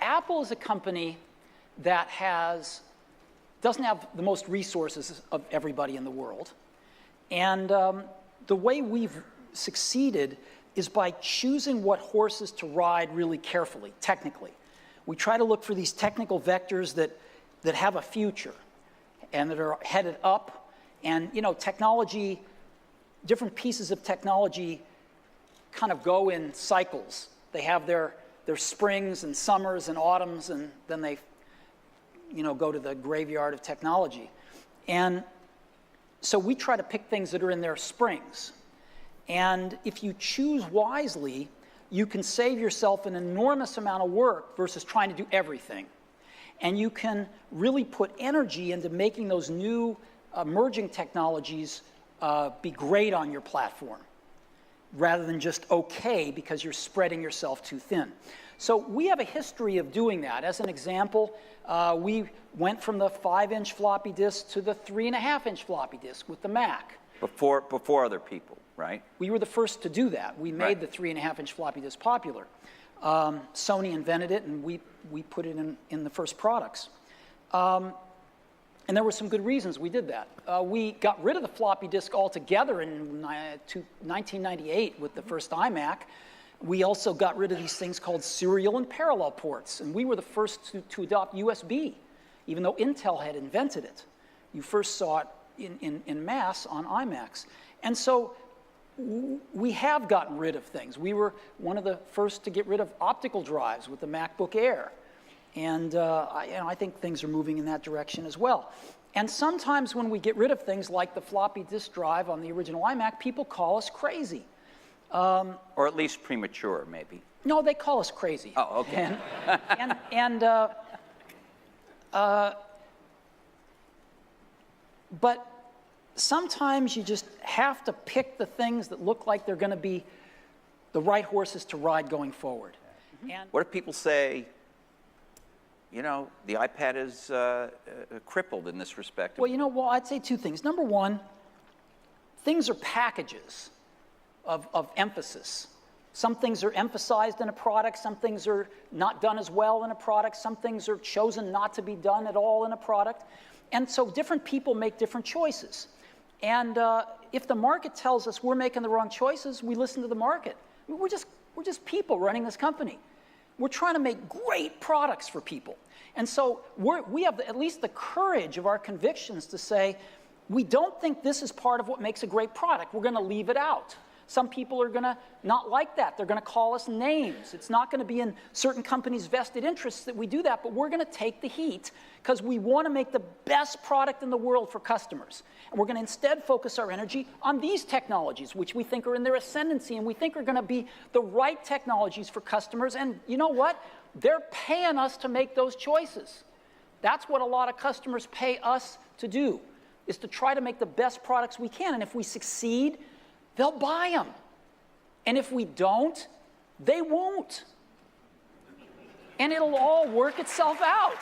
Apple is a company that doesn't have the most resources of everybody in the world. And the way we've succeeded is by choosing what horses to ride really carefully, technically. We try to look for these technical vectors that have a future and that are headed up. And, you know, technology, different pieces of technology kind of go in cycles. They have their springs and summers and autumns, and then they, you know, go to the graveyard of technology. And so we try to pick things that are in their springs. And if you choose wisely, you can save yourself an enormous amount of work versus trying to do everything. And you can really put energy into making those new emerging technologies be great on your platform, rather than just okay because you're spreading yourself too thin. So we have a history of doing that. As an example, we went from the 5-inch floppy disk to the 3.5-inch floppy disk with the Mac. Before other people, right? We were the first to do that. We made the 3.5-inch floppy disk popular. Sony invented it, and we put it in the first products. And there were some good reasons we did that. We got rid of the floppy disk altogether in 1998 with the first iMac. We also got rid of these things called serial and parallel ports, and we were the first to adopt USB, even though Intel had invented it. You first saw it in mass on iMacs. And so we have gotten rid of things. We were one of the first to get rid of optical drives with the MacBook Air. And I think things are moving in that direction as well. And sometimes when we get rid of things like the floppy disk drive on the original iMac, people call us crazy. Or at least premature, maybe. No, they call us crazy. Oh, okay. But sometimes you just have to pick the things that look like they're going to be the right horses to ride going forward. And what if people say, you know, the iPad is crippled in this respect? Well, you know, I'd say two things. Number one, things are packages of emphasis. Some things are emphasized in a product, some things are not done as well in a product, some things are chosen not to be done at all in a product. And so different people make different choices. And if the market tells us we're making the wrong choices, we listen to the market. We're just people running this company. We're trying to make great products for people. And so we have at least the courage of our convictions to say, we don't think this is part of what makes a great product. We're going to leave it out. Some people are going to not like that. They're going to call us names. It's not going to be in certain companies' vested interests that we do that, but we're going to take the heat because we want to make the best product in the world for customers. And we're going to instead focus our energy on these technologies, which we think are in their ascendancy and we think are going to be the right technologies for customers. And you know what? They're paying us to make those choices. That's what a lot of customers pay us to do, is to try to make the best products we can. And if we succeed, they'll buy them. And if we don't, they won't. And it'll all work itself out.